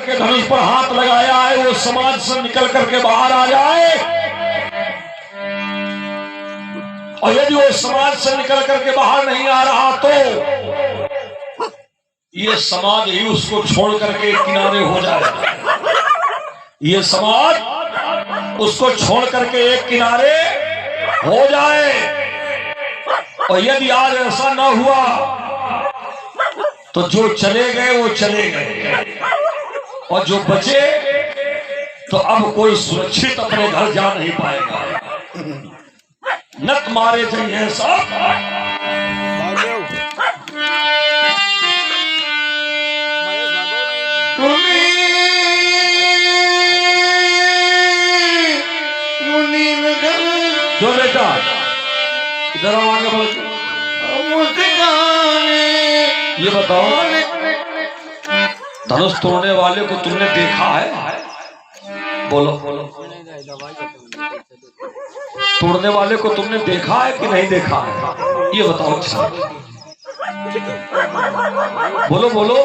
के धनुष पर हाथ लगाया है वो समाज से निकल करके बाहर आ जाए, और यदि वो समाज से निकल करके बाहर नहीं आ रहा तो ये समाज ही उसको छोड़ करके किनारे हो जाए। ये समाज उसको छोड़ करके एक किनारे हो जाए। और यदि आज ऐसा ना हुआ तो जो चले गए वो चले गए, और जो बचे तो अब कोई सुरक्षित अपने घर जा नहीं पाएगा। नक मारे चाहिए सब। जो बेटा इधर आओ, आगे बढ़ो। ये बताओ, धनुष तोड़ने वाले को तुमने देखा है? बोलो बोलो। तोड़ने वाले को तुमने देखा है कि नहीं देखा है? ये बताओ। अच्छा बोलो बोलो।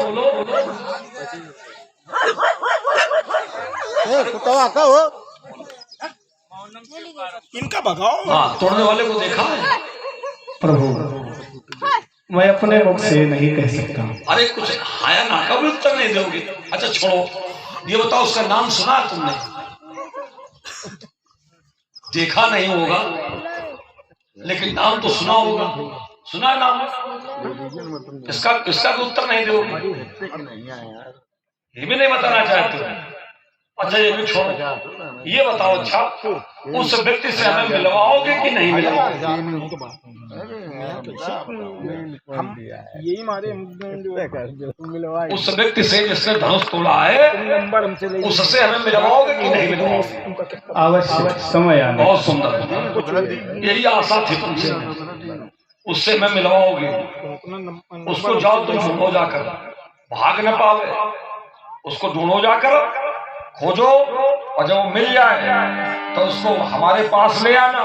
इनका भगाओ। हाँ, तोड़ने वाले को देखा है? प्रभु मैं अपने मुख से नहीं कह सकता। अरे कुछ हाया ना का भी उत्तर नहीं दोगे? अच्छा छोड़ो, ये बताओ उसका नाम सुना है तुमने? देखा नहीं होगा लेकिन नाम तो सुना होगा। सुना है नाम? इसका भी उत्तर नहीं दोगे? ये भी नहीं बताना चाहते? अच्छा ये भी छोड़ो, ये बताओ अच्छा उस व्यक्ति से हमें मिलवाओगे कि नहीं मिलवाओगे? यही मारे उस व्यक्ति से जिसने धनुष तोड़ा है उससे हमें मिलवाओगे कि नहीं मिलवाओगे? अवश्य समय आने। बहुत सुंदर, यही आशा थी तुमसे। उससे मैं मिलवाओगे, उसको जाओ तुम ढूंढो जाकर, भाग न पावे उसको ढूंढो जाकर, खोजो, और जब वो मिल जाए तो उसको हमारे पास ले आना,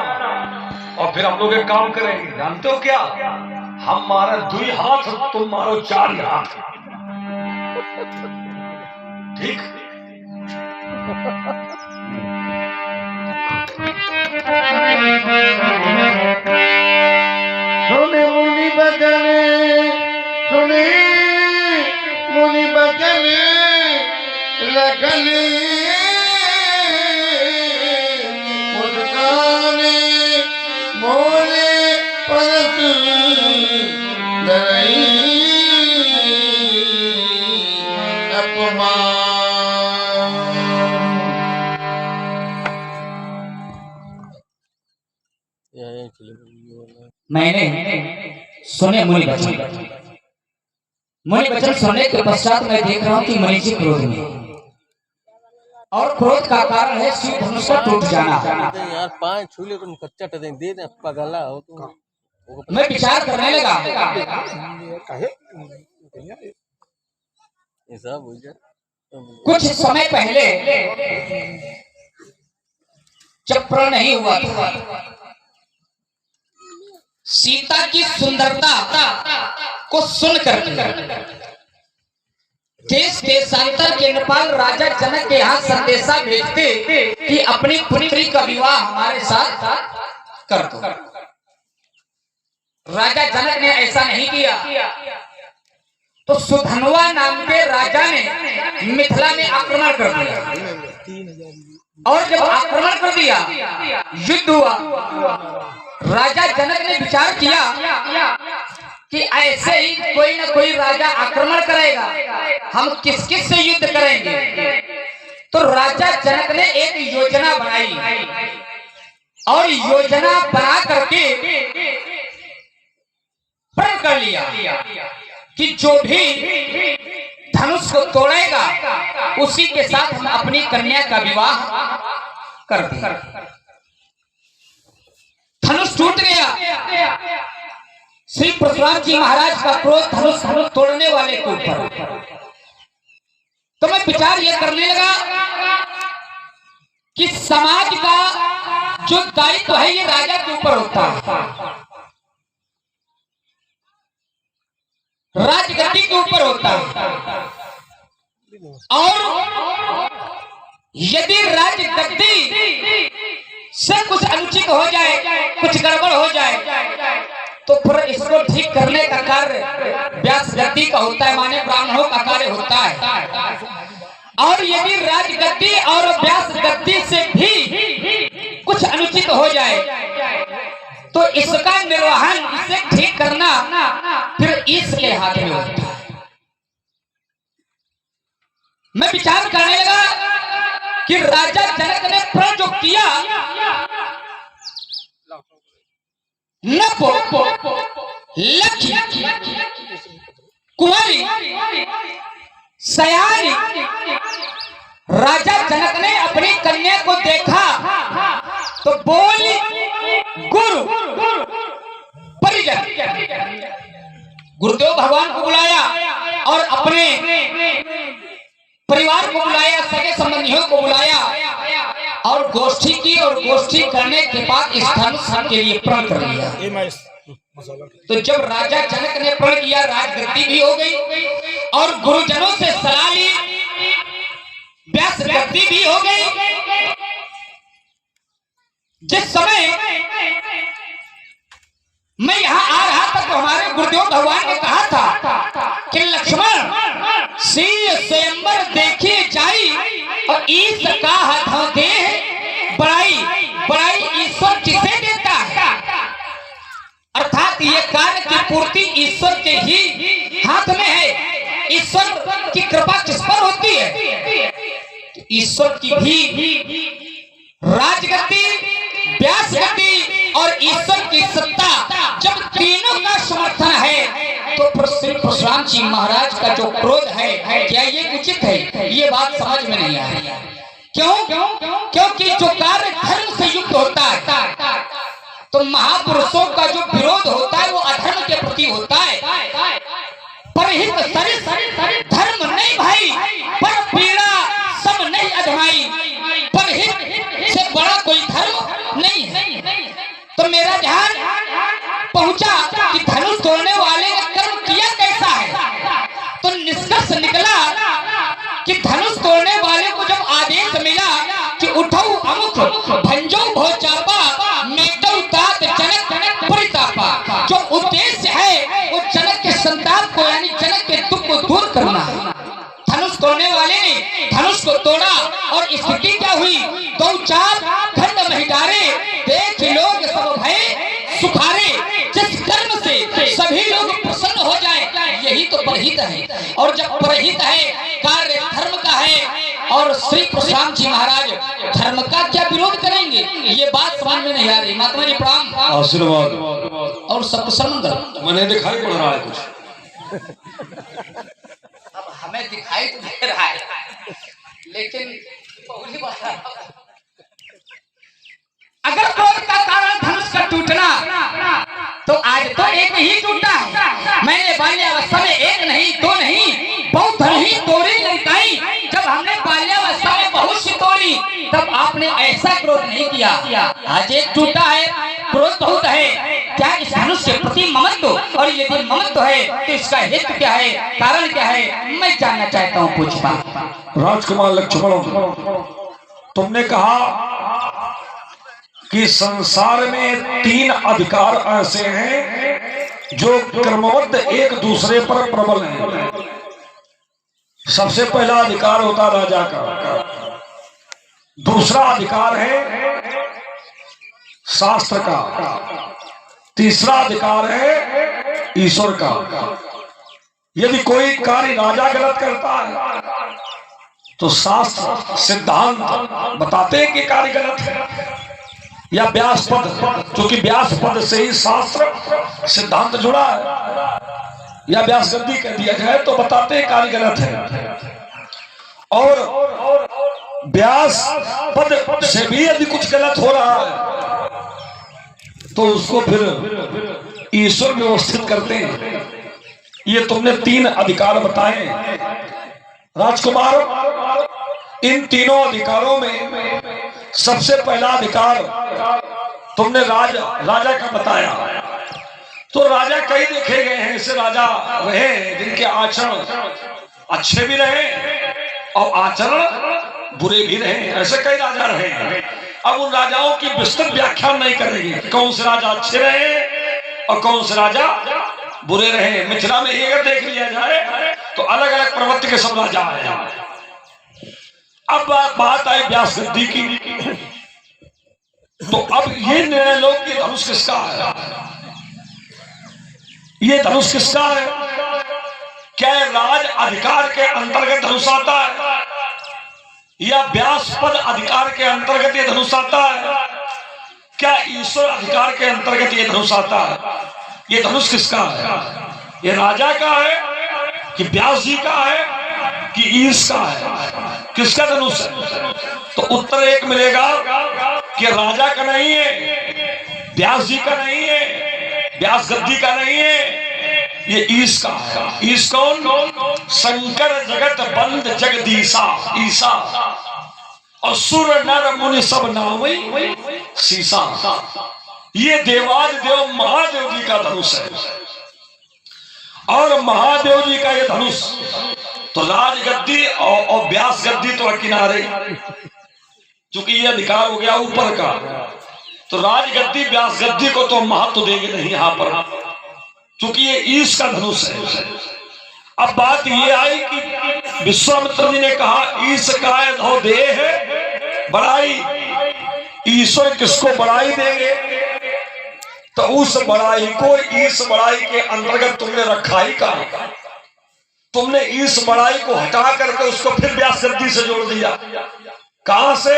और फिर हम लोग एक काम करेंगे। जानते हो क्या? हम मारे 2 हाथ, तुम मारो 4 हाथ। ठीक? सुने मुनि बचने, सुने मुनि बचने लगने मुस्काने मोरे परत धरई अपमान। मैंने सुने मुनि वचन। मुनि वचन सुनने के पश्चात मैं देख रहा हूँ कि मुनि जी क्रोध में, और क्रोध का कारण है शिव धनुष का टूट जाना। यार 5 छूले तुम कच्चा दे दे पगला हो तुम। मैं विचार करने लगा, कुछ समय पहले जब प्रण नहीं हुआ था, सीता की सुंदरता को सुनकर देश देशांतर के नेपाल राजा जनक के यहाँ संदेशा भेजते कि अपनी पुत्री का विवाह हमारे साथ कर दो। राजा जनक ने ऐसा नहीं किया तो सुधनवा नाम के राजा ने मिथिला में आक्रमण कर दिया, और जब आक्रमण कर दिया युद्ध हुआ। राजा जनक ने विचार किया कि ऐसे ही कोई ना कोई राजा आक्रमण करेगा, हम किस किस से युद्ध करेंगे। तो राजा जनक ने एक योजना बनाई, और योजना बना करके प्रण कर लिया कि जो भी धनुष को तोड़ेगा उसी के साथ हम अपनी कन्या का विवाह कर देंगे। धनुष टूट गया। श्री परशुराम जी महाराज का क्रोध धनुष तोड़ने वाले के ऊपर। तो मैं विचार यह करने लगा कि समाज का जो दायित्व है ये राजा के ऊपर होता है, राजगद्दी के ऊपर होता है। और यदि राजगद्दी से कुछ अनुचित हो जाए, कुछ गड़बड़ हो जाए, तो फिर इसको ठीक करने का कार्य व्यास गद्दी का होता है, माने ब्राह्मणों का कार्य होता है। और यदि राजगद्दी और व्यास गद्दी से भी कुछ अनुचित हो जाए, तो इसका निर्वहन, इसे ठीक करना फिर इसके हाथ में होता है। मैं विचार करने लगा कि राजा जनक ने प्रण जो किया, लखी, कुंवारी, सयानी, राजा जनक ने अपनी कन्या को देखा तो बोली गुरु परिजन, गुरुदेव भगवान को बुलाया और अपने परिवार को बुलाया, सगे संबंधियों को बुलाया और गोष्ठी की। और गोष्ठी करने के बाद इस धर्म के लिए प्रण कर लिया। तो जब राजा जनक ने प्रण किया, राजगद्दी भी हो गई और गुरुजनों से सलाह ली, व्यास गद्दी भी हो गई। जिस समय मैं यहाँ आ रहा था तो हमारे गुरुदेव भगवान ने कहा था कि लक्ष्मण सिंह स्वयंवर देखे जाई और ईश का हाथों दे बड़ाई, बड़ाई ईश्वर किसे देता है। अर्थात ये कार्य की पूर्ति ईश्वर के ही हाथ में है। ईश्वर की कृपा किस पर होती है? ईश्वर की भी राजगद्दी, व्यास गद्दी और ईश्वर की सत्ता, जब तीनों का समर्थन है तो फिर श्री परशुराम जी महाराज का जो क्रोध है, क्या ये उचित है? ये बात समझ में नहीं आ रही। क्यों? क्योंकि जो कार्य धर्म से युक्त होता है तो महापुरुषों का जो विरोध होता है वो अधर्म के प्रति होता है। परहित सरिस धर्म नहीं भाई, पर पीड़ा सब नहीं अधमाई, परहित से बड़ा कोई धर्म नहीं है। तो मेरा ध्यान पहुंचा कि धनुष तोड़ने वाले ने कर्म किया कैसा है। तो निष्कर्ष निकला कि धनुष तोड़ने वाले को जब आदेश मिला कि उठो अमुख भंजो भोचापा मेटो तात जनक परितापा, जो उद्देश्य है वो जनक के संताप को यानी जनक के दुख को दूर करना है। धनुष तोड़ने वाले ने धनुष को तोड़ा और स्थिति क्या हुई? दो चार खंड नहीं डारे, देख लोग सब भय सुखारे, जिस कर्म से सभी लोग प्रसन्न हो जाए, यही तो परहित है। और जब परहित है, कार्य धर्म का है और श्री परशुराम जी महाराज धर्म का क्या विरोध करेंगे? ये बात समझ में नहीं आ रही। महात्मा जी प्रणाम, आशीर्वाद और सब कुशल। मैंने दिखाई पड़ रहा है कुछ, अब हमें दिखाई तो दे रहा है, लेकिन अगर क्रोध का कारण धनुष का टूटना तो आज तो एक ही टूटा है। मैंने बाल्यावस्था में एक नहीं, दो नहीं, बहुत धन ही तोड़ी लंकाई। जब हमने बाल्यावस्था में बहुत सी तोड़ी, तब आपने ऐसा क्रोध नहीं किया। आज एक टूटा है, क्रोध बहुत है। क्या इस धनुष के प्रति ममत्व? और यदि ममत्व है तो इसका हेतु क्या है, कारण क्या है, मैं जानना चाहता हूँ। पूछता राजकुमार लक्ष्मण, तुमने कहा कि संसार में तीन अधिकार ऐसे हैं जो क्रमबद्ध एक दूसरे पर प्रबल हैं। सबसे पहला अधिकार होता राजा का, दूसरा अधिकार है शास्त्र का, तीसरा अधिकार है ईश्वर का। यदि कोई कार्य राजा गलत करता है तो शास्त्र सिद्धांत बताते हैं कि कार्य गलत है, या व्यास पद, क्योंकि व्यास पद से ही शास्त्र सिद्धांत जुड़ा है, या व्यास गद्दी कह दिया जाए तो बताते हैं कार्य गलत है। और व्यास पद से भी यदि कुछ गलत हो रहा है तो उसको फिर ईश्वर व्यवस्थित करते हैं। ये तुमने तीन अधिकार बताए राजकुमार। इन तीनों अधिकारों में सबसे पहला अधिकार तुमने राजा का बताया। तो राजा कई देखे गए हैं, ऐसे राजा रहे जिनके आचरण अच्छे भी रहे और आचरण बुरे भी रहे, ऐसे कई राजा रहे हैं। अब उन राजाओं की विस्तृत व्याख्या नहीं करेंगे, कौन से राजा अच्छे रहे और कौन से राजा बुरे रहे। मिथिला में ही अगर देख लिया जाए तो अलग अलग प्रवृत्ति के सब राजा आए। अब बात आई व्यास गद्दी की, तो अब ये निर्णय लो कि धनुष किसका है, ये धनुष किसका है। क्या राज अधिकार के अंतर्गत धनुष आता है या व्यासपद अधिकार के अंतर्गत ये धनुष आता है, क्या ईश्वर अधिकार के अंतर्गत ये धनुष आता है। ये धनुष किसका है, ये राजा का है कि व्यास जी का है कि ईश का है, किसका धनुष है। तो उत्तर एक मिलेगा कि राजा का नहीं है, व्यास जी का नहीं है, व्यास गद्दी का नहीं है, ये ईश का है। ईश कौन, शंकर जगत बंद जगदीशा ईशा, और सुर नर मुनि सब नामई सीसा। ये देवाज देव महादेव जी का धनुष है, और महादेव जी का ये धनुष तो राजगद्दी और व्यास गद्दी तो किनारे, क्योंकि ये अधिकार हो गया ऊपर का, तो राजगद्दी व्यास गद्दी को तो महत्व देंगे नहीं यहाँ पर, क्योंकि ये ईश का धनुष है। अब बात ये आई कि विश्वामित्र जी ने कहा ईश काय धो देह बड़ाई, ईश्वर किसको बड़ाई देंगे, तो उस बड़ाई को ईश बड़ाई के अंतर्गत तुमने रखा ही कहा। तुमने ईश बड़ाई को हटा करके उसको फिर व्यास गद्दी से जोड़ दिया। कहां से,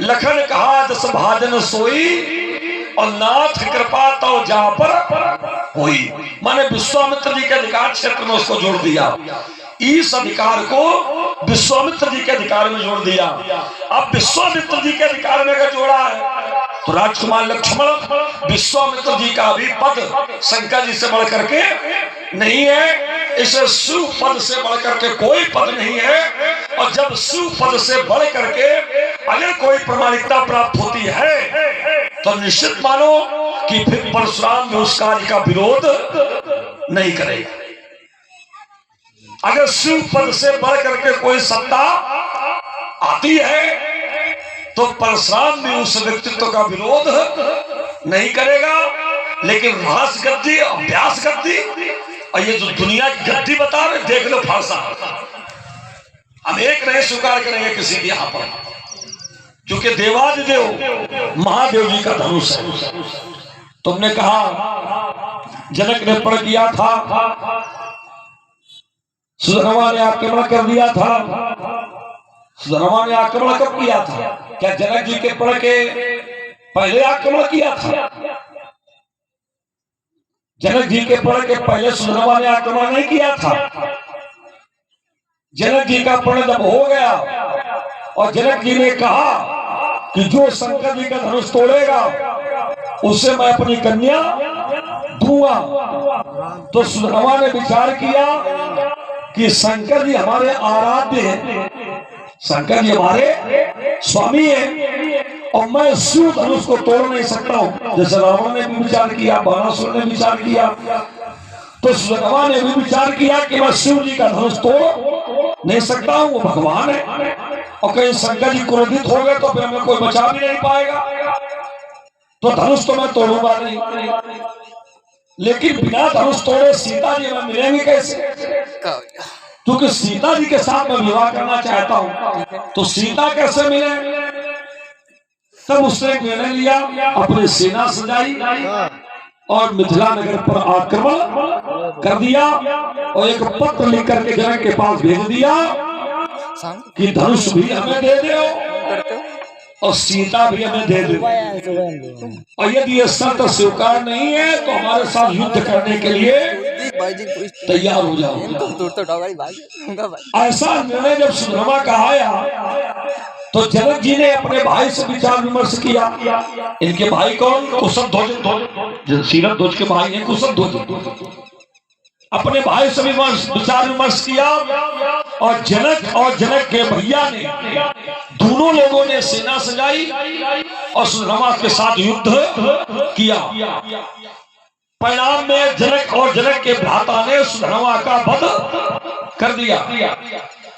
लखन कहा दस भाजन सोई और नाथ कृपा तो जा पर हुई, माने विश्वामित्र जी के अधिकार क्षेत्र में उसको जोड़ दिया। इस अधिकार को विश्वामित्र जी के अधिकार में जोड़ दिया। अब विश्वामित्र जी के अधिकार में अगर जोड़ा है तो राजकुमार लक्ष्मण विश्वामित्र जी का भी पद शंकर जी से बढ़ करके नहीं है, इसे शिव पद से बढ़ करके कोई पद नहीं है। और जब शिव पद से बढ़ करके अगर कोई प्रमाणिकता प्राप्त होती है तो निश्चित मानो कि फिर परशुराम भी उस कार्य का विरोध नहीं करेगा। अगर शिव पद से बढ़ करके कोई सत्ता आती है तो परशुराम भी उस व्यक्तित्व का विरोध नहीं करेगा। लेकिन रास गद्दी और व्यास गद्दी और ये जो दुनिया की गद्दी बता रहे, देख लो फारसा, हम एक नहीं स्वीकार करेंगे किसी भी यहां पर, क्योंकि देवादिदेव महादेव जी का धनुष है। तुमने कहा जनक ने प्रण किया था, सुधर्मा ने आक्रमण कर दिया था। सुधर्मा ने आक्रमण कब किया था? क्या जनक जी के प्रण के पहले आक्रमण किया था? जनक जी के प्रण के पहले सुधर्मा ने आक्रमण नहीं किया था। जनक जी का प्रण जब हो गया और जनक जी ने कहा कि जो शंकर जी का धनुष तोड़ेगा उसे मैं अपनी कन्या दूंगा, तो सुधर्मा ने विचार किया कि शंकर जी हमारे आराध्य हैं, शंकर जी हमारे स्वामी हैं और मैं शिव धनुष को तोड़ नहीं सकता हूं। जैसे रावण ने भी विचार किया, बाणासुर ने विचार किया, तो सुधर्मा ने भी विचार किया कि मैं शिव जी का धनुष तोड़ नहीं सकता हूं, वो भगवान है और कहीं शंकर जी क्रोधित हो गए तो फिर हमें कोई बचा भी नहीं पाएगा, तो धनुष तो मैं तोड़ूंगा नहीं। लेकिन बिना धनुष तोड़े सीता जी में मिलेंगे कैसे? क्योंकि सीता जी के साथ मैं विवाह करना चाहता हूं, तो सीता कैसे मिले? तब उसने निर्णय लिया, अपनी सेना सजाई और मिथिला नगर पर आक्रमण कर दिया और एक पत्र लिख करके जनक के पास भेज दिया कि धनुष भी हमें दे दो और सीता भी हमें दे दो, और यदि ये शर्त स्वीकार नहीं है तो हमारे साथ युद्ध करने के लिए तैयार हो जाओ। ऐसा निर्णय जब सुधर्मा का आया तो जनक जी ने अपने भाई से विचार विमर्श किया। इनके भाई कौन? कुशल ध्वज, सीरत ध्वज के भाई हैं कुशल ध्वज। अपने भाई से विचार विमर्श किया और जनक के भैया ने, दोनों लोगों ने सेना सजाई और सुधर्मा के साथ युद्ध किया। परिणाम में जनक और जनक के भ्राता ने सुधर्मा का वध कर दिया।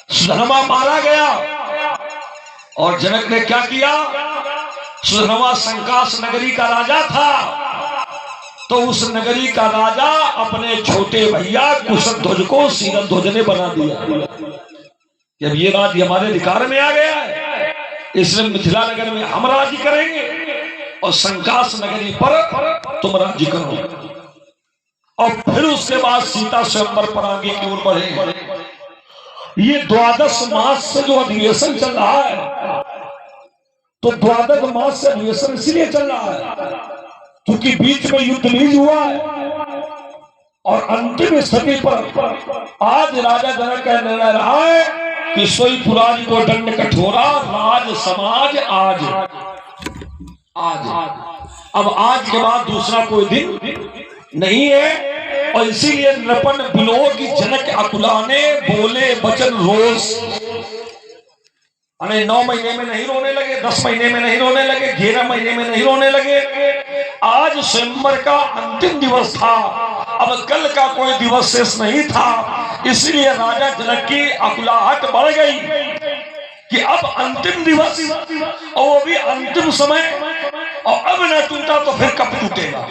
सुधनवा मारा गया और जनक ने क्या किया? सुधनवा संकास नगरी का राजा था, तो उस नगरी का राजा अपने छोटे भैया कुशध्वज को शीरध्वज ने बना दिया। जब ये राज्य हमारे अधिकार में आ गया है, इसलिए मिथिला नगर में हम राज्य करेंगे और संकास नगरी पर तुम राज्य करो। और फिर उसके बाद सीता स्वयंवर पर आगे की ओर बढ़े। ये 12 मास से जो अधिवेशन चल रहा है, तो 12 मास से अधिवेशन इसलिए चल रहा है क्योंकि बीच में युद्ध नहीं हुआ है और अंतिम स्थिति पर आज राजा जनक का निर्णय रहा है कि सोई पुरानी को दंड कठोरा, राज समाज आज अब आज के बाद दूसरा कोई दिन नहीं है। और इसीलिए नृपन बिलो की जनक अकुलाने बोले वचन रोज। 9 महीने में नहीं रोने लगे, 10 महीने में नहीं रोने लगे, 11 महीने में नहीं रोने लगे। आज स्वयंवर का अंतिम दिवस था, अब कल का कोई दिवस शेष नहीं था। इसलिए राजा जनक की अकुलाहट बढ़ गई कि अब अंतिम दिवस और वो भी अंतिम समय, और अब न टूटा तो फिर कब टूटेगा।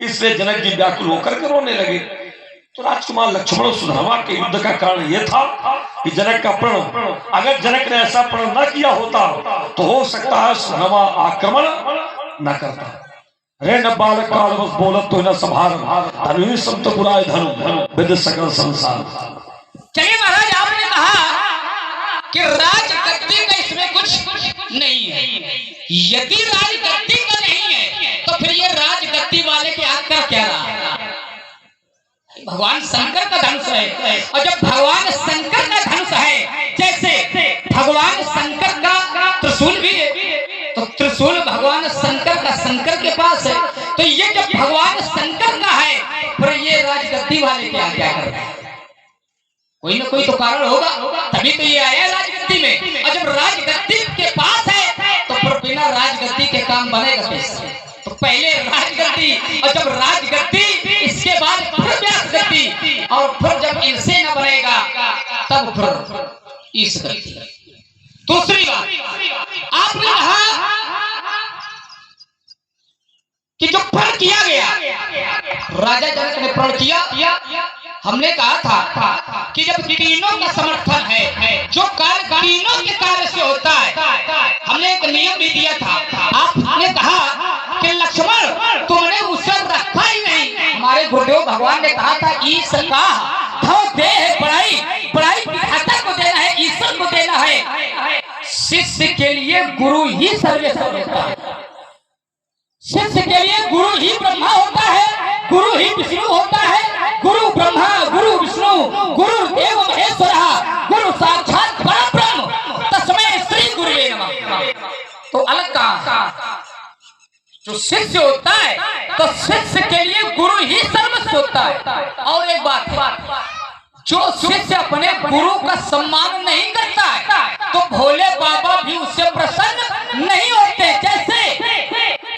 इसलिए जनक जी व्याकुल होकर के रोने लगे। तो राजकुमार लक्ष्मण सुधनवा के युद्ध का कारण यह था कि जनक का प्रण, अगर जनक ने ऐसा प्रण न किया होता तो हो सकता है सुधनवा आक्रमण न करता। रे न बालक काल बस बोलत तो न संभार, धनुष संत पुराय धनु विद सकल संसार। चलिए महाराज, आपने कहा कि राजगद्दी का इसमें कुछ नहीं है। यदि राजगद्दी का नहीं है तो फिर ये राजगद्दी वाले के हाथ का क्या रहा? भगवान शंकर का धनुष है, और जब भगवान शंकर का धनुष है, जैसे भगवान शंकर का त्रिशूल भी है, तो त्रिशूल भगवान शंकर का शंकर के पास है, तो ये जब भगवान शंकर का है फिर ये राजगद्दी वाले क्या क्या कर रहे हैं? कोई ना कोई तो कारण होगा, तभी तो ये आया राजगद्दी में। और जब राजगद्दी के पास है तो फिर बिना राजगद्दी के काम बनेगा कैसे? तो पहले राजगद्दी, और जब राजगद्दी इसके बाद फिर व्यासगद्दी, और फिर जब इनसे न बनेगा तब फिर इस गद्दी। दूसरी बात आपने कहा कि जो प्रण किया गया, राजा जनक ने प्रण किया। हमने कहा था कि जब तीनों का समर्थन है, जो कार्य तीनों के कार्य से होता है, हमने एक नियम भी दिया था। आपने कहा कि लक्ष्मण तुमने उसे रखा ही नहीं। हमारे गुरुदेव भगवान ने कहा था ईश्वर का दे है पढ़ाई, पढ़ाई विधाता को देना है, ईश्वर को देना है। शिष्य के लिए गुरु ही सर्वेश्वर होता है, शिष्य के लिए गुरु ही ब्रह्मा होता है, गुरु ही विष्णु होता है। गुरु ब्रह्मा, गुरु विष्णु, गुरु देव महेश्वर, गुरु साक्षात परब्रह्म, तस्मै श्री गुरुवे नमः। तो अलग कहा, जो शिष्य होता है तो शिष्य के लिए गुरु ही सर्वस्व होता है। और एक बात, जो शिष्य अपने गुरु का सम्मान नहीं करता है तो भोले बाबा भी उससे प्रसन्न नहीं होते। जैसे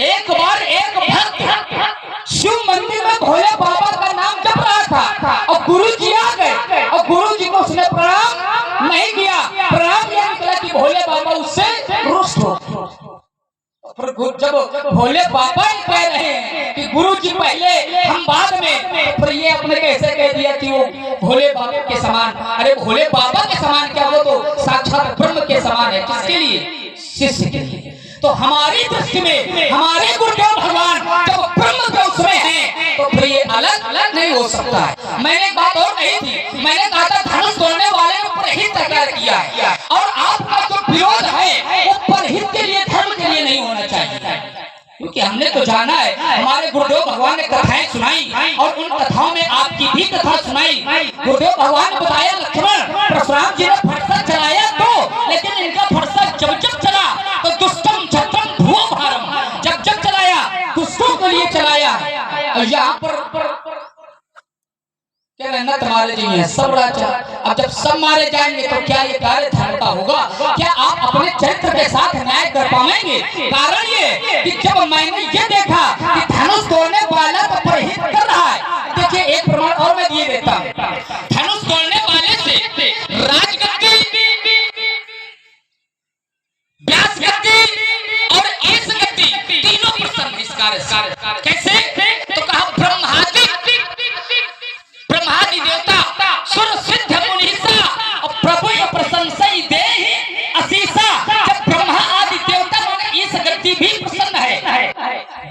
एक बार एक भक्त शिव मंदिर में भोले बाबा का नाम जप रहा था और गुरु जी आ गए और गुरु जी को उसने प्रणाम नहीं किया। प्रणाम यह निकला कि भोले बाबा उससे रुष्ट हो। जब भोले बाबा ही कह रहे हैं कि गुरु जी पहले हम बाद में, फिर ये अपने कैसे कह दिया कि वो भोले बाबा के समान? अरे भोले बाबा के समान क्या, वो तो साक्षात ब्रह्म के समान है। किसके लिए? शिष्य के लिए। तो हमारी दृष्टि में हमारे गुरुदेव भगवान जब ब्रह्म के उसमें हैं तो फिर ये अलग अलग नहीं हो सकता है। मैंने एक बात और कही थी, मैंने कहा था धनुष तोड़ने वाले ने परहित तैयार किया है, और आपका जो विरोध है वो परहित के लिए, धर्म के लिए नहीं होना चाहिए। क्योंकि हमने तो जाना है, हमारे गुरुदेव भगवान ने कथाएं सुनाई और उन कथाओं में आपकी भी कथा सुनाई। गुरुदेव भगवान ने बताया लक्ष्मण परशुराम जी ने फरसा चलाया तो, लेकिन इनका फरसा जब जब चला तो दुष्टम छत्रम ध्रुव भारम, जब जब चलाया दुष्टों के लिए चलाया। और यहाँ पर क्या रहना तुम्हारे लिए सब राजा। अब जब सब मारे जाएंगे तो क्या ये कार्य धर्म का होगा? क्या आप अपने चरित्र के साथ न्याय कर पाएंगे? कारण ये कि जब मैंने ये देखा कि धनुष तोड़ने वाला तो परहित कर रहा है। देखिए एक प्रमाण और मैं दिए देता हूँ। धनुष तोड़ने वाले से राजगद्दी कार्य। कैसे? तो कहा ब्रह्मादि देवता सुर सिद्ध मुनीसा और प्रभु प्रशंसा दे असीसा। जब ब्रह्मा आदि देवता इस गति भी प्रसन्न है,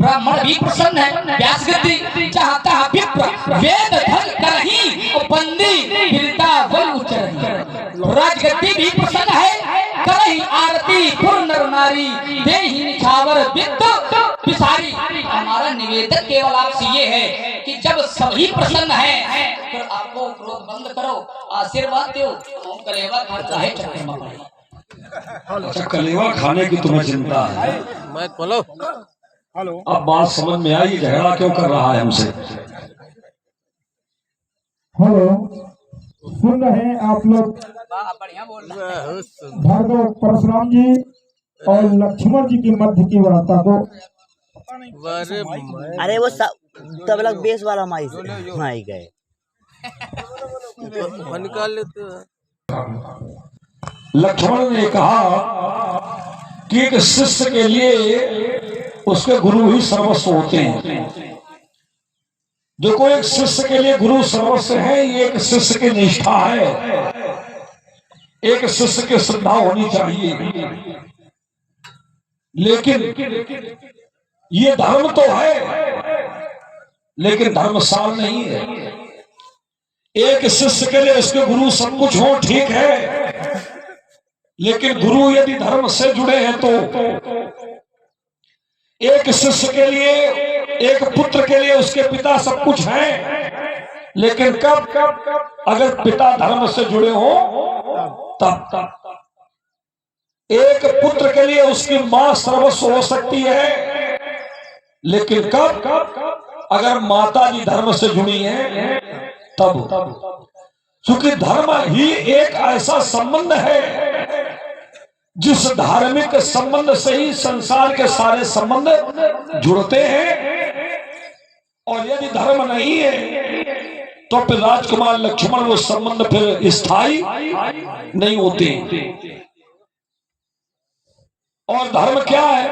ब्राह्मण भी प्रसन्न है, व्यास गति चाहता है विप्र वेद धन करही और बंदी गिरता बल उच्चरही। राजगद्दी भी प्रसन्न है, करही आरती पुर नर नारी देहि निछावर वित्त पिसारी। हमारा निवेदन केवल आपसे ये है कि जब सभी प्रसन्न है फिर आपको क्रोध बंद करो, आशीर्वाद दो, कलेवा खाता है चक्कर में पड़े। अच्छा, कलेवा खाने की तुम्हें चिंता है? मैं बोलो हेलो, अब बात समझ में आई, झगड़ा क्यों कर रहा है हमसे? हेलो, सुन रहे हैं आप लोग बढ़िया बोल रहा है। बहुत सुंदर। भार्गव परशुराम जी और लक्ष्मण जी की मध्य की वार्ता को। अरे मैं अरे वो तब लग बेस वाला माई गए निकाल लेते हैं। लक्ष्मण ने कहा कि एक शिष्य के लिए उसके गुरु ही सर्वस्व होते हैं। जो कोई एक शिष्य के लिए गुरु सर्वस्व है, ये एक शिष्य की निष्ठा है, एक शिष्य की श्रद्धा होनी चाहिए। लेकिन ये धर्म तो है, लेकिन धर्म सार नहीं है। एक शिष्य के लिए उसके गुरु सब कुछ हो, ठीक है, लेकिन गुरु यदि धर्म से जुड़े हैं तो एक शिष्य के लिए, एक पुत्र के लिए उसके पिता सब कुछ हैं, लेकिन कब अगर पिता धर्म से जुड़े हो तब एक पुत्र के लिए उसकी मां सर्वस्व हो सकती है, लेकिन कब अगर माता जी धर्म से जुड़ी हैं तब। क्योंकि धर्म ही एक ऐसा संबंध है जिस धार्मिक संबंध से ही संसार के सारे संबंध जुड़ते हैं, और यदि धर्म नहीं है तो फिर राजकुमार लक्ष्मण वो संबंध फिर स्थायी नहीं होते। और धर्म क्या है?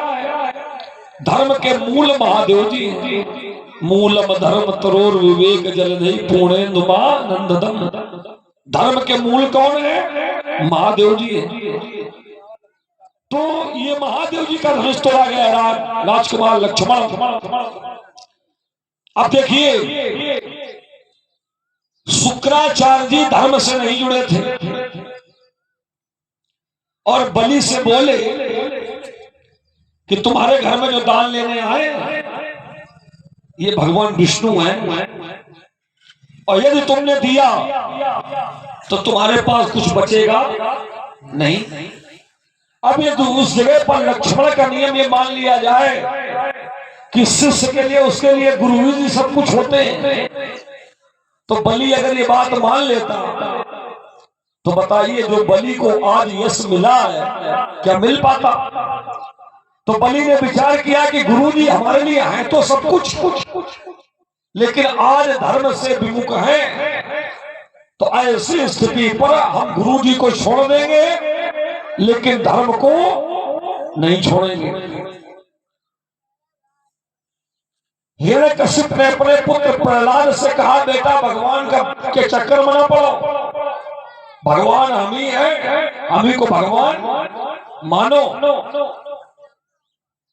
धर्म के मूल महादेव जी हैं। मूलम धर्म तरोर विवेक जलधि पुणे नुमा नंददम। धर्म के मूल कौन है? महादेव जी है। तो ये महादेव जी का धनुष तोड़ा गया राजकुमार लक्ष्मण। अब देखिए, शुक्राचार्य जी धर्म से नहीं जुड़े थे और बलि से बोले कि तुम्हारे घर में जो दान लेने आए ये भगवान विष्णु हैं, और यदि तुमने दिया तो तुम्हारे पास कुछ बचेगा नहीं। अब ये उस जगह पर लक्ष्मण का नियम ये मान लिया जाए कि शिष्य के लिए, उसके लिए गुरु जी सब कुछ होते हैं, तो बलि अगर ये बात मान लेता तो बताइए जो बलि को आज यश मिला है क्या मिल पाता? तो बलि ने विचार किया कि गुरुजी हमारे लिए हैं तो सब कुछ, लेकिन आज धर्म से विमुख हैं, तो ऐसी स्थिति पर हम गुरुजी को छोड़ देंगे लेकिन धर्म को नहीं छोड़ेंगे। हिरण्यकशिप ने अपने पुत्र प्रहलाद से कहा, बेटा भगवान के चक्कर में ना पड़ो, भगवान हम ही हैं, हम ही को भगवान मानो।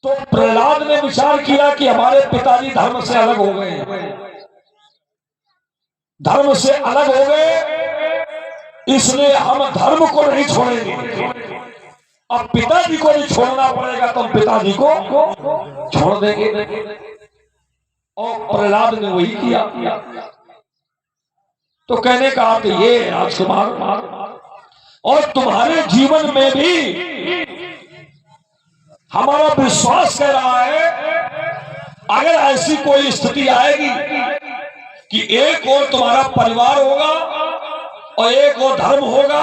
तो प्रहलाद ने विचार किया कि हमारे पिताजी धर्म से अलग हो गए, धर्म से अलग हो गए, इसलिए हम धर्म को नहीं छोड़ेंगे। अब पिताजी को भी छोड़ना पड़ेगा तो हम पिताजी को छोड़ देंगे। और प्रहलाद ने वही किया। तो कहने का अर्थ ये राजकुमार, और तुम्हारे जीवन में भी हमारा विश्वास कह रहा है, अगर ऐसी कोई स्थिति आएगी कि एक और तुम्हारा परिवार होगा और एक और धर्म होगा,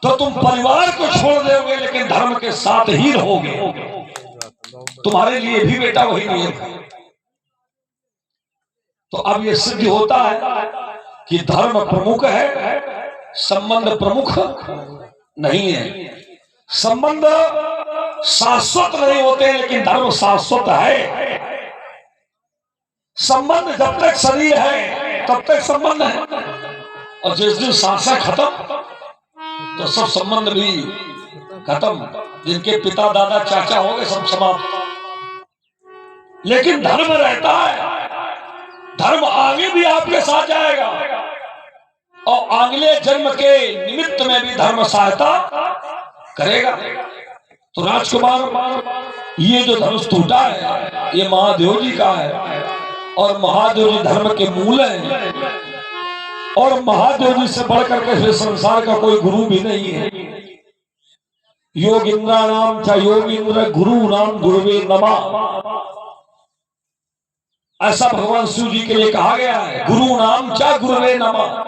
तो तुम परिवार को छोड़ दोगे लेकिन धर्म के साथ ही रहोगे। तुम्हारे लिए भी बेटा वही नियम है। तो अब ये सिद्ध होता है कि धर्म प्रमुख है, संबंध प्रमुख नहीं है। संबंध शाश्वत नहीं होते लेकिन धर्म शाश्वत है। संबंध जब तक शरीर है तब तक संबंध है, और जिस दिन सांसें खत्म तो सब संबंध भी खत्म। जिनके पिता दादा चाचा हो गए सब समाप्त। लेकिन धर्म रहता है, धर्म आगे भी आपके साथ जाएगा, और अगले जन्म के निमित्त में भी धर्म सहायता करेगा। तो राजकुमार, ये जो धनुष टूटा है ये महादेव जी का है, और महादेव जी धर्म के मूल हैं, और महादेव जी से बढ़कर के संसार का कोई गुरु भी नहीं है। योगिंद्रा नाम च योगिंद्र गुरु नाम गुरुवे नमः, ऐसा भगवान शिव जी के लिए कहा गया है। गुरु नाम च गुरुवे नमः,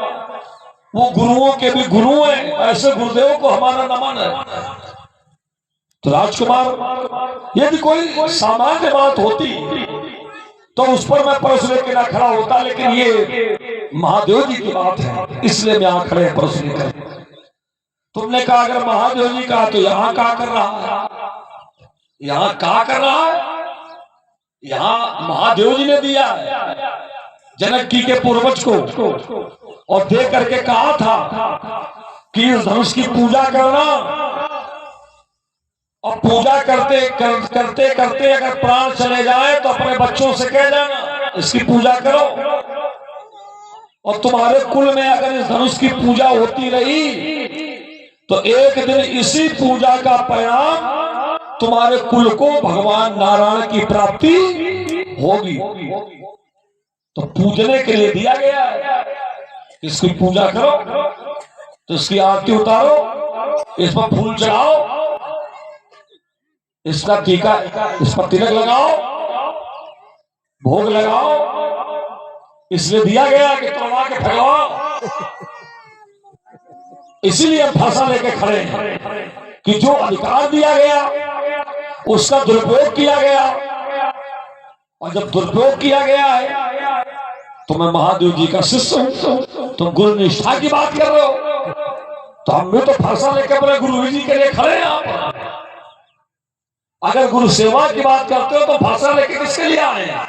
वो गुरुओं के भी गुरु हैं, ऐसे गुरुदेव को हमारा नमन है। तो राजकुमार, यदि कोई सामान्य बात होती तो उस पर मैं प्रश्न लेकर ना खड़ा होता, लेकिन ये महादेव जी की बात है इसलिए मैं यहाँ खड़े प्रश्न लेकर। तुमने कहा अगर महादेव जी का, तो यहाँ क्या कर रहा है? यहाँ क्या कर रहा है? यहाँ महादेव जी ने दिया है जनक जी के पूर्वज को, और दे करके कहा था कि इस धनुष की पूजा करना, और पूजा करते करते करते अगर प्राण चले जाए तो अपने बच्चों से कह देना इसकी पूजा करो, और तुम्हारे कुल में अगर इस धनुष की पूजा होती रही तो एक दिन इसी पूजा का परिणाम तुम्हारे कुल को भगवान नारायण की प्राप्ति होगी। तो पूजने के लिए दिया गया है, इसकी पूजा करो, तो इसकी आरती उतारो, इस पर फूल चढ़ाओ, इसका टीका, इस पर तिलक लगाओ, भोग लगाओ, इसलिए दिया गया कि तोड़वा के फैलाओ। इसीलिए हम फांसा लेके खड़े हैं कि जो अधिकार दिया गया उसका दुरुपयोग किया गया, और जब दुरुपयोग किया गया है तो मैं महादेव जी का शिष्य हूं, तुम गुरु निष्ठा की बात कर रहे हो, तो हम भी तो फांसा लेके अपने गुरु जी के लिए खड़े हैं। आप अगर गुरु सेवा की बात करते हो तो फांसा लेके किसके लिए आए हैं?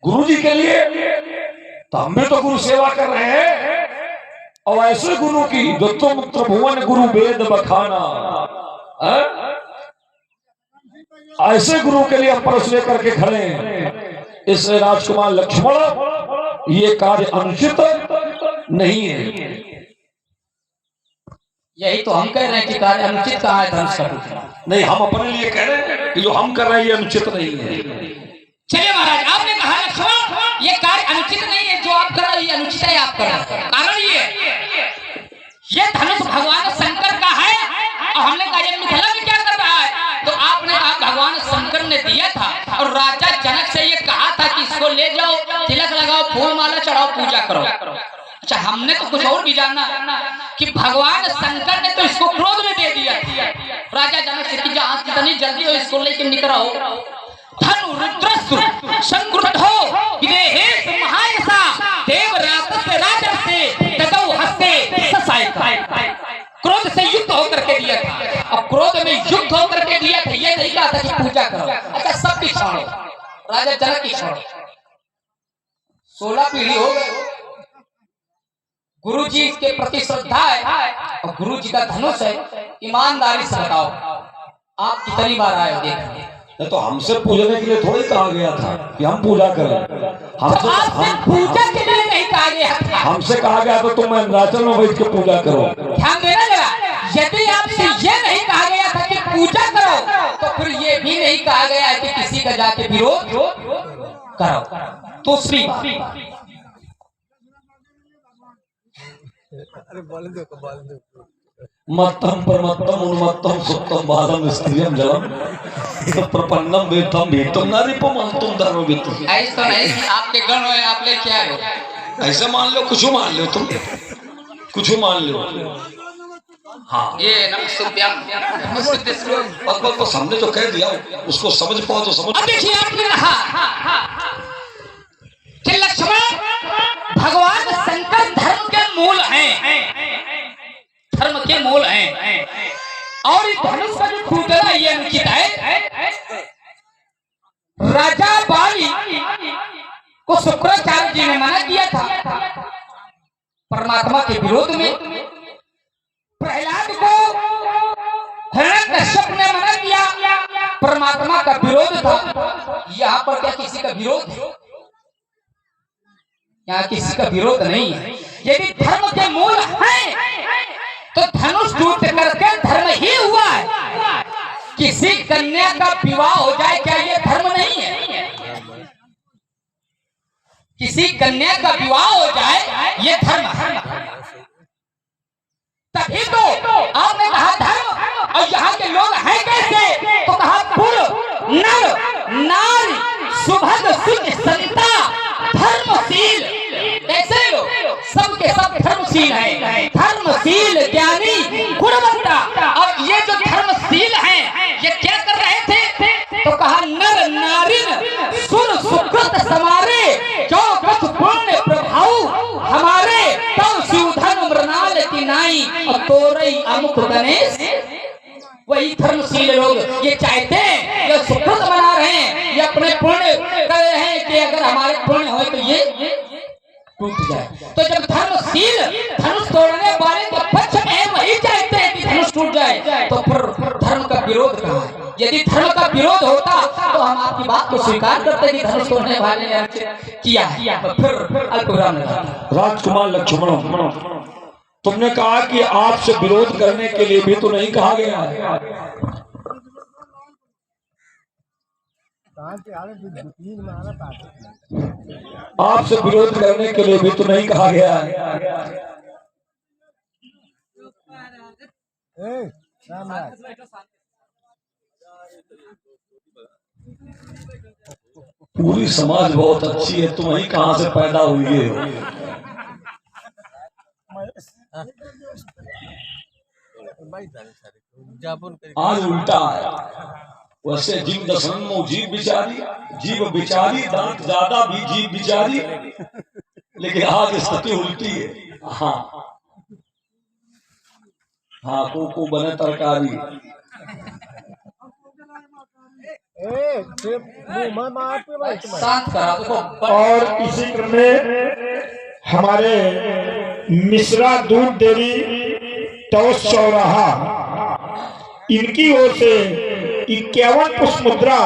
गुरु जी के लिए। तो हम भी तो गुरु सेवा कर रहे हैं, और ऐसे गुरु की जो तुम त्रिभुवन गुरु वेद बखाना, ऐसे गुरु के लिए हम परस लेकर के खड़े हैं। इसलिए राजकुमार लक्ष्मण, ये कार्य अनुचित नहीं है। यही तो हम कह रहे हैं कि कार्य अनुचित कहाँ है धनुष का टूटना? नहीं, हम अपने लिए कह रहे हैं कि जो हम कर रहे हैं ये अनुचित नहीं है। चलिए महाराज, आपने कहा लक्ष्मण ये कार्य अनुचित नहीं है, जो आप कर रहे हैं ये अनुचित है। आप कर रहे हैं कारण ये धनुष भगवान शंकर का है, और हमने कहा ये मिथिला में क्या कर रहा है? तो आपने कहा भगवान शंकर ने दिया था, और राजा जनक से ये कहा था कि इसको ले जाओ, तिलक लगाओ, फूल माला चढ़ाओ, पूजा करो। अच्छा, हमने तो कुछ और भी जाना कि भगवान शंकर ने तो इसको क्रोध में दे दिया राजा जनक से कि जहां कितनी जल्दी हो इसको लेकर निकल आओ। धनु रुद्रस्सु संक्रुद्धो विदेहेश महायसा देवरातस्य राजस्य ततो हस्ते ससायका। क्रोध से युक्त होकर के दिया था, और क्रोध में युक्त होकर के दिया था, ये नहीं कहा था कि पूजा करो। अच्छा, सब की छोड़ो, राजा जनक की छोड़ो, 16 पीढ़ी हो गई, गुरु जी के प्रति श्रद्धा है, और गुरु जी का धनुष है। ईमानदारी से बताओ आप कितनी बार आए हो? देखा तो हमसे पूजने के लिए थोड़ी कहा गया था कि हम पूजा करें। हमसे पूजा के लिए नहीं कहा गया था, हमसे कहा गया तो तुम इंद्राचल में बैठ के पूजा करो। ध्यान देना जरा, यदि आपसे ये नहीं कहा गया था कि पूजा करो, तो फिर ये भी नहीं कहा गया है कि किसी का जाके विरोध करो। दूसरी मत्तम परमत्तम उन्मत्तम सुत्तम बालम स्त्रियम जलम प्रपन्नम वेदम भेतम नारीपम अंतम धर्म वित्तम। ऐसा नहीं कि आपके गण हो, आप लेके आए हो। ऐसे मान लो, कुछ मान लो, तुम कुछ मान लो। हाँ, ये नमस्तुभ्यम बस हमने तो कह दिया, उसको समझ पाओ तो समझ। अब देखिए, आपने कहा कि लक्ष्मण भगवान शंकर धर्म के मूल हैं, धर्म के मूल हैं, और इस धनुष का जो टूटना ये अनुचित है। राजा बाली को शुक्राचार्य जी ने मना किया था परमात्मा के विरोध में। प्रहलाद को हिरण्यकश्यप ने मना किया, परमात्मा का विरोध था। यहाँ पर क्या किसी का विरोध है? यहाँ किसी का विरोध नहीं है। यदि धर्म के मूल हैं तो धनुष टूट करके धर्म ही हुआ है। किसी कन्या का विवाह हो जाए क्या ये धर्म नहीं है? किसी कन्या का विवाह हो जाए ये धर्म है। तभी तो आपने कहा धर्म, और यहाँ के लोग हैं कैसे? तो कहा पुर नर नारी सुभग सुच संता धर्मशील। ऐसे लोग सबके सब धर्मशील है, धर्मशील ज्ञानी गुणवंता। और ये जो धर्मशील हैं ये क्या कर रहे थे? तो कहा नर नारिन सुर सुकृत समारे जो कछ पुण्य प्रभाव हमारे तब शिवधन मृणाल की नाई और तोरई अमुक गणेश। वही धर्मशील लोग ये चाहते हैं, ये सुकृत बना रहे हैं, ये अपने पुण्य कर रहे हैं कि अगर हमारे पुण्य हो तो ये टूट जाए। तो जब धर्मशील धनुष तोड़ने वाले के पक्ष में है, वही चाहते हैं कि धनुष टूट जाए, तो फिर धर्म का विरोध कहाँ है? यदि धर्म का विरोध होता तो हम आपकी बात को स्वीकार करते कि धनुष तोड़ने वाले ने किया है, तो फिर अल्पविराम लगाता। राजकुमार लक्ष्मण, तुमने कहा कि आपसे विरोध करने के लिए भी तो नहीं कहा गया है। आपसे विरोध करने के लिए भी तो नहीं कहा गया है। पूरी समाज बहुत अच्छी है, तुम ही कहां से पैदा हुई है? आज उल्टा है। वैसे जीव दशनमो जीव बिचारी दांत ज्यादा भी जीव बिचारी, लेकिन आज स्थिति उल्टी है। हाँ को बने तरकारी। और इसी क्रम में हमारे मिश्रा दूध डेयरी टॉस चौराहा, इनकी ओर से 51 पुष्प मुद्रा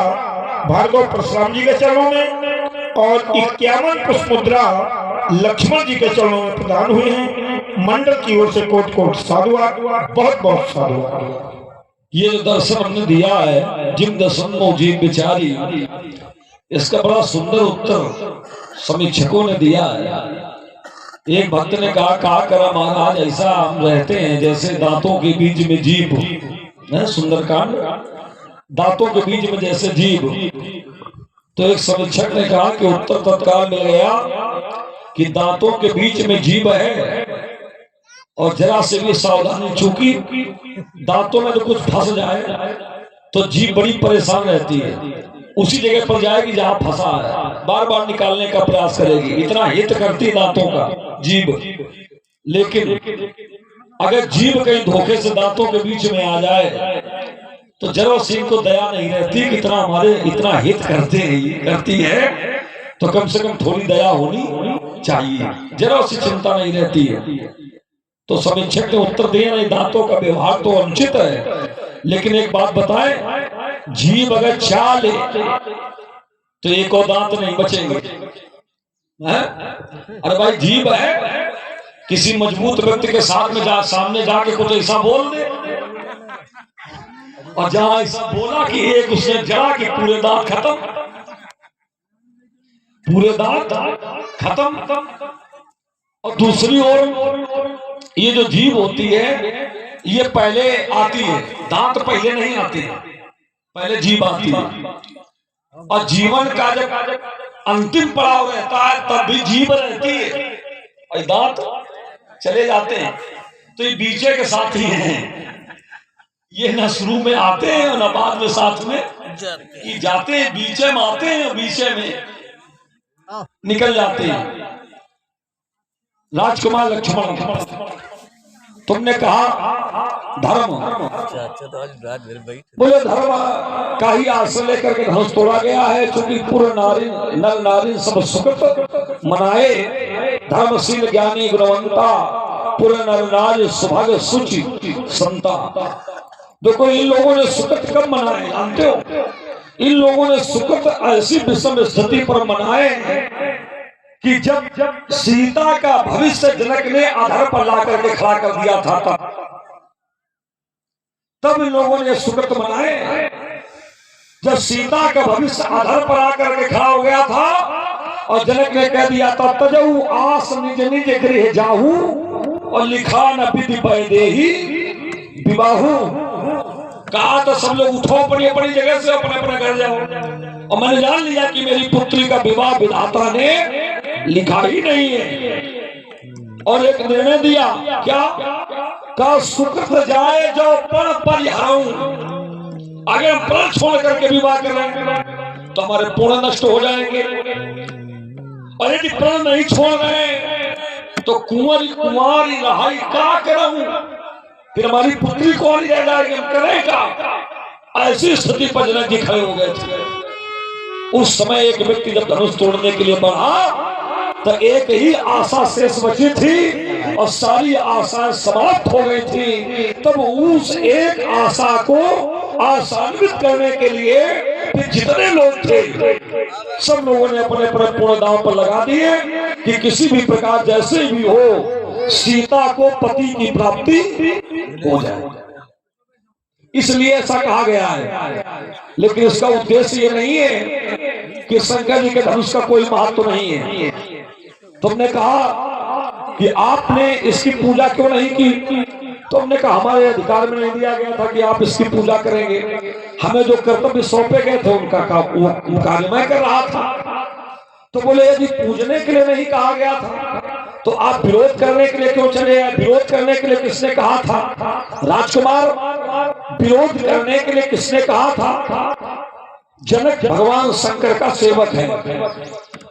भार्गव परशुराम जी के चरणों में और 51 पुष्प मुद्रा लक्ष्मण जी के चरणों में प्रदान हुए हैं। मंडल की ओर से कोट कोट साधुवाद, बहुत बहुत साधुवाद। ये जो दर्शन हमने दिया है जिम दर्शन मो जीव बिचारी, इसका बड़ा सुंदर उत्तर समीक्षकों ने दिया है। एक भक्त ने कहा करा महाराज, ऐसा हम रहते हैं जैसे दांतों के बीच में जीभ है। सुंदरकांड, दांतों के बीच में जैसे जीभ। तो एक समीक्षक ने कहा कि उत्तर तत्काल मिल गया कि दांतों के बीच में जीभ है और जरा से भी सावधानी, चूंकि दांतों में तो कुछ फंस जाए तो जीभ बड़ी परेशान रहती है, उसी जगह पर जाएगी जहां फंसा है, बार बार निकालने का प्रयास करेगी। इतना हित करती दांतों का जीभ। लेकिन अगर जीभ कहीं धोखे से दांतों के बीच में आ जाए तो जरा सिंह को दया नहीं रहती कि इतना हित करती है, तो कम से कम थोड़ी दया होनी चाहिए, जरा सी चिंता नहीं रहती है। तो समीक्षक ने उत्तर दिया, नहीं दांतों का व्यवहार तो अनुचित है, लेकिन एक बात बताएं, जीभ अगर चाल तो एक और दांत नहीं बचेंगे। अरे भाई जीभ है, किसी मजबूत व्यक्ति के साथ में सामने जाके कुछ ऐसा बोल दे, और जहां ऐसा बोला कि एक उसने जरा कि पूरे दांत खत्म। और दूसरी ओर ये जो जीभ होती है ये पहले आती है, दांत पहले नहीं आते हैं, पहले जीभ आती है। और जीवन का जब अंतिम पड़ाव रहता है तब भी जीभ रहती है और दांत चले जाते हैं। तो ये बीचे के साथ ही हैं, ये न शुरू में आते हैं और न बाद में साथ में कि जाते हैं, बीचे में आते हैं और बीचे में निकल जाते हैं। राजकुमार लक्ष्मण, तुमने कहा धर्म। अच्छा तो आज रात भर बैठ बोले धर्म का ही आश्रय लेकर के धनुष तोड़ा गया है, क्योंकि पूर्ण नारी नर नारी सब सुकृत मनाए, धर्मशील ज्ञानी गुणवंता पूर्ण नर नारी सुभाग सुचि संता। देखो इन लोगों ने सुकृत कब मनाए जानते हो? इन लोगों ने सुकृत ऐसी विषम स्थिति पर मनाए कि जब सीता का भविष्य जनक ने आधार पर ला करके खड़ा कर दिया था, तब इन लोगों ने सुकृत मनाए। जब सीता का भविष्य आधार पर आकर के खड़ा हो गया था और जनक ने कह दिया था तजऊ आस निज निज गृह जाहू और लिखा न विधि वैदेही विवाहू। कहा तो सब लोग उठो अपनी अपनी जगह से अपने अपने घर जाओ, और मैंने जान लिया कि मेरी पुत्री का विवाह विधाता ने लिखा ही नहीं है। और एक निर्णय दिया क्या का सुकृत जाए जो पण परिहारूं, अगर हम प्रण छोड़ करके विवाह करें तो हमारे पुण्य नष्ट हो जाएंगे, और यदि प्रण नहीं छोड़ रहे तो कुंवारी कुमारी रहाई क्या करूं, फिर हमारी पुत्री कौन रह जाएगी, हम करेगा। ऐसी स्थिति पर जनक जी खड़े हो गए थे। उस समय एक व्यक्ति जब धनुष तोड़ने के लिए बढ़ा तो एक ही आशा शेष बची थी और सारी आशाएं समाप्त हो गई थी। तब उस एक आशा को आसान्वित करने के लिए जितने लोग थे सब लोगों ने अपने अपने पूर्ण दांव पर लगा दिए कि किसी भी प्रकार जैसे भी हो सीता को पति की प्राप्ति हो जाए। इसलिए ऐसा कहा गया है, लेकिन इसका उद्देश्य ये नहीं है कि शंकर जी के धनुष का कोई महत्व नहीं है। तुमने कहा कि आपने इसकी पूजा क्यों नहीं की, तो हमने कहा हमारे अधिकार में नहीं दिया गया था कि आप इसकी पूजा करेंगे। हमें जो कर्तव्य सौंपे गए थे उनका कार्य मैं कर रहा था। तो बोले यदि पूजने के लिए नहीं कहा गया था तो आप विरोध करने के लिए क्यों चले आए? विरोध करने के लिए किसने कहा था? राजकुमार, विरोध करने के लिए किसने कहा था? जनक भगवान शंकर का सेवक है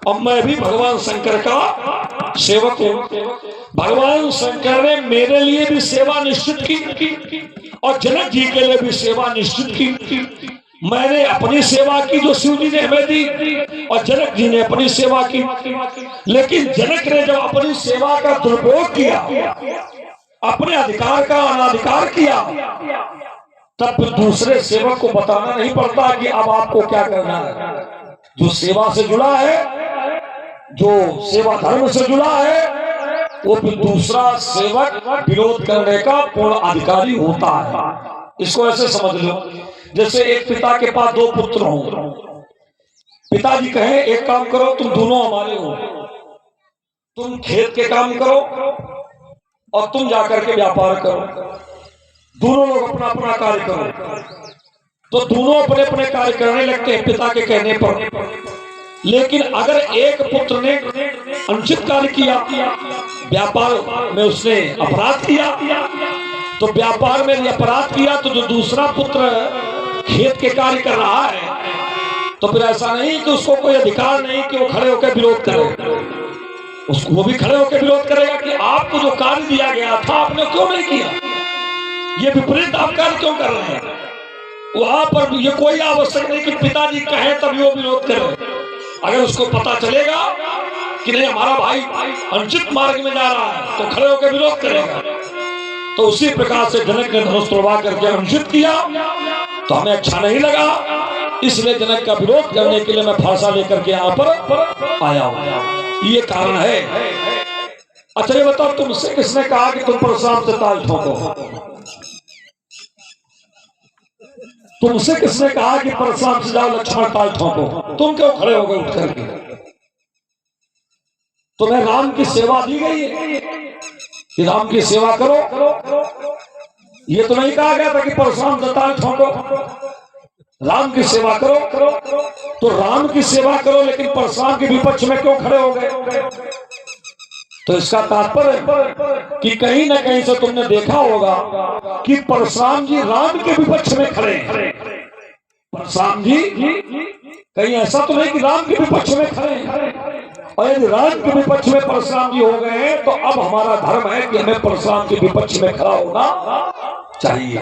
और मैं भी भगवान शंकर का सेवक हूं। भगवान शंकर ने मेरे लिए भी सेवा निश्चित की और जनक जी के लिए भी सेवा निश्चित की। मैंने अपनी सेवा की जो शिव जी ने हमें दी और जनक जी ने अपनी सेवा की, लेकिन जनक ने जब अपनी सेवा का दुरुपयोग किया, अपने अधिकार का अनाधिकार किया, तब दूसरे सेवक को बताना नहीं पड़ता कि अब आपको क्या करना है। जो सेवा से जुड़ा है, जो सेवा धर्म से जुड़ा है, वो फिर दूसरा सेवक विरोध करने का पूर्ण अधिकारी होता है। इसको ऐसे समझ लो जैसे एक पिता के पास दो पुत्र हों, पिताजी कहे एक काम करो तुम दोनों हमारे हो, तुम खेत के काम करो और तुम जाकर के व्यापार करो, दोनों लोग अपना अपना कार्य करो। तो दोनों अपने अपने कार्य करने लगते हैं पिता के कहने पर। लेकिन अगर एक पुत्र ने अनुचित कार्य किया, व्यापार में उसने अपराध किया, तो व्यापार में अपराध किया तो जो दूसरा पुत्र खेत के कार्य कर रहा है, तो फिर ऐसा नहीं कि उसको कोई अधिकार नहीं कि वो खड़े होकर विरोध करे। उसको वो भी खड़े होकर विरोध करेगा कि आपको जो कार्य दिया गया था आपने क्यों नहीं किया, ये विपरीत आप कार्य क्यों कर रहे हैं। वहां पर ये कोई आवश्यक नहीं कि पिताजी कहें तभी वो विरोध करे। अगर उसको पता चलेगा कि नहीं हमारा भाई अनुचित मार्ग में जा रहा है तो खड़े होकर विरोध करेगा। तो उसी प्रकार से जनक ने धनुष तोड़वा करके अनुचित किया तो हमें अच्छा नहीं लगा, इसलिए जनक का विरोध करने के लिए मैं फांसा लेकर के यहाँ पर आया हूं। ये कारण है। अच्छा ये बताओ तुमसे किसने कहा कि तुम परशुराम से ताल ठोको? तुमसे किसने कहा कि परशुराम से जाओ लक्ष्मण ताल ठोको? तुम क्यों खड़े हो गए उठ करके? तुम्हें राम की सेवा दी गई है कि राम की सेवा करो। ये तो नहीं कहा गया था कि परशुराम से ताल ठोको। राम की सेवा करो तो राम की सेवा करो, लेकिन परशुराम के विपक्ष में क्यों खड़े हो गए? तो इसका तात्पर्य कि कहीं ना कहीं से तुमने देखा होगा कि परशुराम जी राम के विपक्ष में खड़े हैं। परशुराम जी कहीं ऐसा तो नहीं कि राम के विपक्ष में खड़े हैं। और यदि राम के विपक्ष में परशुराम जी हो गए हैं तो अब हमारा धर्म है कि हमें परशुराम के विपक्ष में खड़ा होना चाहिए।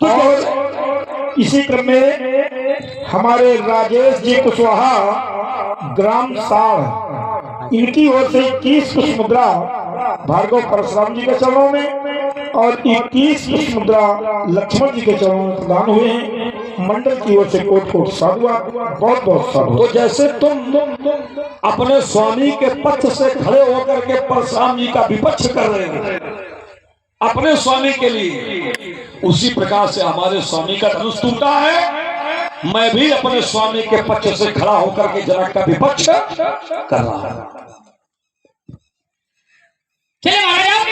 और इसी क्रम में हमारे राजेश जी कुशवाहा ग्राम साढ़, इनकी ओर से 21 पुष्प मुद्रा भार्गव परशुराम जी के चरणों में और 21 पुष्प मुद्रा लक्ष्मण जी के चरणों में प्रदान हुए हैं। मंडल की ओर से कोट कोट साधुवाद, बहुत बहुत साधुवाद। तो जैसे तुम अपने स्वामी के पक्ष से खड़े होकर के परशुराम जी का विपक्ष कर रहे हो अपने स्वामी के लिए, उसी प्रकार से हमारे स्वामी का धनुष टूटा है। मैं भी अपने स्वामी के पक्ष से खड़ा होकर के जनक का विपक्ष कर रहा हूं। चलिए महाराज।